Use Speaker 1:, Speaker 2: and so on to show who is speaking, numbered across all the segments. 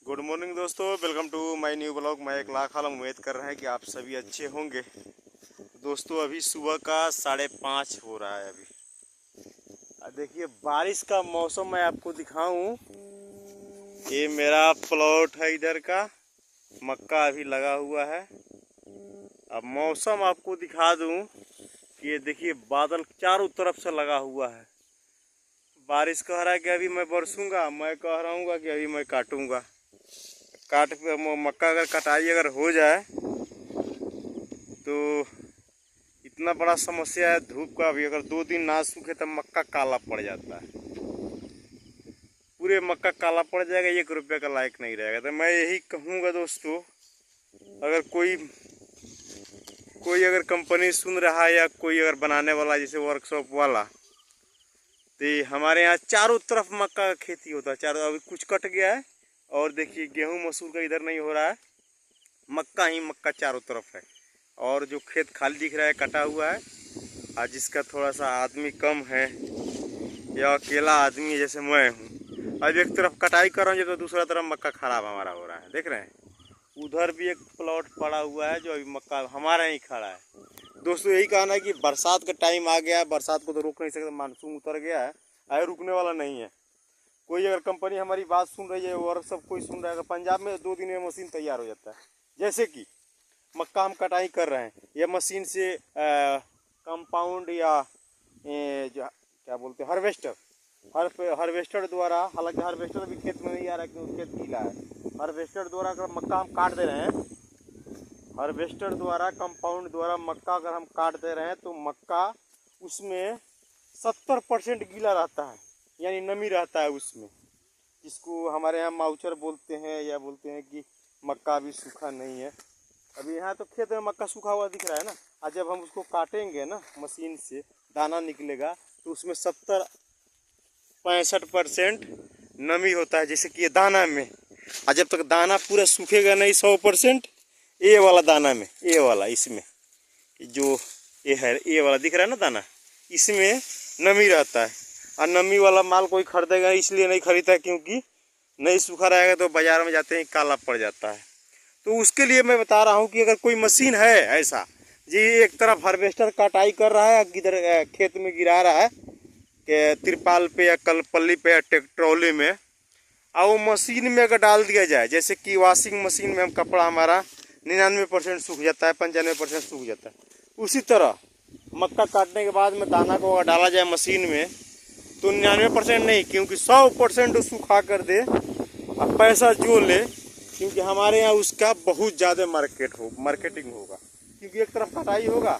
Speaker 1: Good morning दोस्तों, welcome to my new blog. मैं एक लाख आलम उम्मीद कर रहे हैं कि आप सभी अच्छे होंगे। दोस्तों अभी सुबह का 5:30 हो रहा है। अभी देखिए बारिश का मौसम मैं आपको दिखाऊं। ये मेरा प्लॉट है, इधर का मक्का अभी लगा हुआ है। अब मौसम आपको दिखा दूं कि ये देखिए बादल चारों तरफ से लगा हुआ है। बारिश कह रहा है कि अभी मैं बरसूंगा, मैं कह रहा हूँ कि अभी मैं काटूंगा। मक्का अगर कटाई अगर हो जाए तो इतना बड़ा समस्या है धूप का। भी अगर 2 दिन ना सूखे तो मक्का काला पड़ जाता है, पूरे मक्का काला पड़ जाएगा, 1 रुपये का लायक नहीं रहेगा। तो मैं यही कहूँगा दोस्तों, अगर कोई अगर कंपनी सुन रहा है या कोई अगर बनाने वाला जैसे वर्कशॉप वाला, तो हमारे यहाँ चारों तरफ मक्का का खेती होता है। चारों अभी कुछ कट गया है और देखिए गेहूं मसूर का इधर नहीं हो रहा है, मक्का ही मक्का चारों तरफ है। और जो खेत खाली दिख रहा है कटा हुआ है। आज जिसका थोड़ा सा आदमी कम है या अकेला आदमी जैसे मैं हूँ, अब एक तरफ कटाई कर रहा हूँ तो दूसरा तरफ मक्का खराब हमारा हो रहा है। देख रहे हैं उधर भी एक प्लॉट पड़ा हुआ है जो अभी मक्का हमारा ही खड़ा है। दोस्तों यही कहना है कि बरसात का टाइम आ गया है, बरसात को तो रोक नहीं सकते, मानसून उतर गया है, आगे रुकने वाला नहीं है। कोई अगर कंपनी हमारी बात सुन रही है और सब कोई सुन रहा है, पंजाब में 2 दिन में मशीन तैयार हो जाता है। जैसे कि मक्का हम कटाई कर रहे हैं, ये मशीन से कंपाउंड या क्या बोलते हैं हार्वेस्टर द्वारा, हालांकि हार्वेस्टर भी खेत में नहीं आ रहा है क्योंकि खेत गीला है। हार्वेस्टर द्वारा अगर मक्का हम काट दे रहे हैं, हार्वेस्टर द्वारा कंपाउंड द्वारा मक्का अगर हम काट दे रहे हैं तो मक्का उसमें 70% गीला रहता है, यानी नमी रहता है उसमें, जिसको हमारे यहाँ माउचर बोलते हैं या बोलते हैं कि मक्का अभी सूखा नहीं है। अभी यहाँ तो खेत में मक्का सूखा हुआ दिख रहा है ना, और जब हम उसको काटेंगे ना मशीन से दाना निकलेगा तो उसमें 70-65% नमी होता है, जैसे कि ये दाना में। और जब तक दाना पूरा सूखेगा नहीं 100%, ये वाला दाना में, ये वाला इसमें जो ये है, ये वाला दिख रहा है ना दाना, इसमें नमी रहता है। और नमी वाला माल कोई खरीदेगा इसलिए नहीं खरीदता क्योंकि नहीं सूखा रहेगा तो बाजार में जाते ही काला पड़ जाता है। तो उसके लिए मैं बता रहा हूँ कि अगर कोई मशीन है ऐसा जी, एक तरफ हार्वेस्टर कटाई कर रहा है, किधर खेत में गिरा रहा है कि तिरपाल पे या पल्ली पे या ट्रॉली में, और वो मशीन में अगर डाल दिया जाए, जैसे कि वॉशिंग मशीन में हम कपड़ा हमारा 99% सूख जाता है, 95% सूख जाता है, उसी तरह मक्का काटने के बाद में दाना को अगर डाला जाए मशीन में तो 99% नहीं, क्योंकि 100% सूखा कर दे और पैसा जो ले, क्योंकि हमारे यहाँ उसका बहुत ज़्यादा मार्केटिंग होगा। क्योंकि एक तरफ कटाई होगा,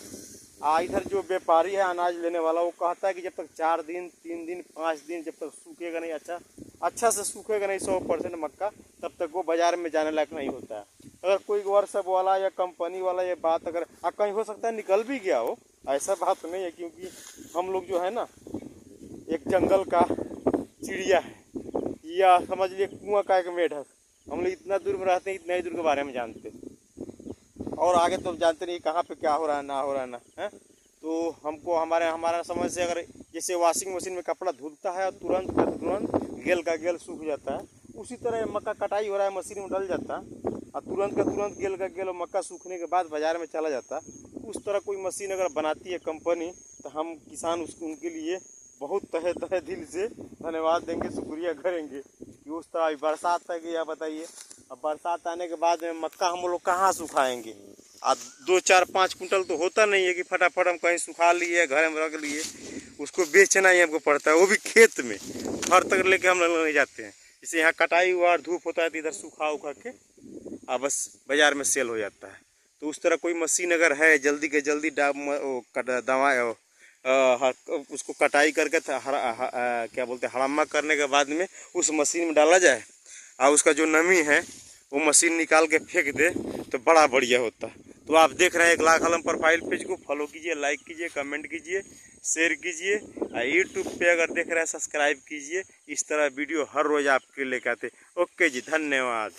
Speaker 1: इधर जो व्यापारी है अनाज लेने वाला, वो कहता है कि जब तक 4 दिन 3 दिन 5 दिन जब तक सूखेगा नहीं, अच्छा से सूखेगा नहीं 100% मक्का, तब तक वो बाजार में जाने लायक नहीं होता है। अगर कोई वर्कशॉप वाला या कंपनी वाला ये बात अगर कहीं हो सकता है निकल भी गया हो, ऐसा बात नहीं है, क्योंकि हम लोग जो है ना एक जंगल का चिड़िया है, या समझ लिए कुआं का एक मेढक, हम लोग इतना दूर में रहते हैं, इतना ही दूर के बारे में जानते हैं, और आगे तो जानते नहीं कहाँ पे क्या हो रहा है ना हो रहा है ना है। तो हमको हमारा समझ से अगर जैसे वॉशिंग मशीन में कपड़ा धुलता है और तुरंत का तुरंत गेल का गेल सूख जाता है, उसी तरह मक्का कटाई हो रहा है, मशीन में डल जाता है और तुरंत का तुरंत गेल का गेल मक्का सूखने के बाद बाजार में चला जाता है। उस तरह कोई मशीन अगर बनाती है कंपनी, तो हम किसान उनके लिए बहुत तहे दिल से धन्यवाद देंगे, शुक्रिया करेंगे कि उस तरह बरसात आ गई। बताइए अब बरसात आने के बाद में मक्का हम लोग कहाँ सुखाएंगे? 2 4 5 कुंटल तो होता नहीं है कि फटाफट हम कहीं सुखा लिए घर में रख लिए, उसको बेचना ही हमको पड़ता है, वो भी खेत में घर तक लेके हम लोग नहीं जाते हैं। जैसे यहाँ कटाई हुआ और धूप होता है तो इधर सूखा उखा के बस बाजार में सेल हो जाता है। तो उस तरह कोई मशीन अगर है जल्दी के जल्दी दवा उसको कटाई करके क्या बोलते हैं हड़म्मा करने के बाद में उस मशीन में डाला जाए और उसका जो नमी है वो मशीन निकाल के फेंक दे तो बड़ा बढ़िया होता। तो आप देख रहे हैं एक लाख आलम प्रोफाइल पेज को फॉलो कीजिए, लाइक कीजिए, कमेंट कीजिए, शेयर कीजिए, यूट्यूब पे अगर देख रहे हैं सब्सक्राइब कीजिए। इस तरह वीडियो हर रोज़ आपके लेकर आते। ओके जी, धन्यवाद।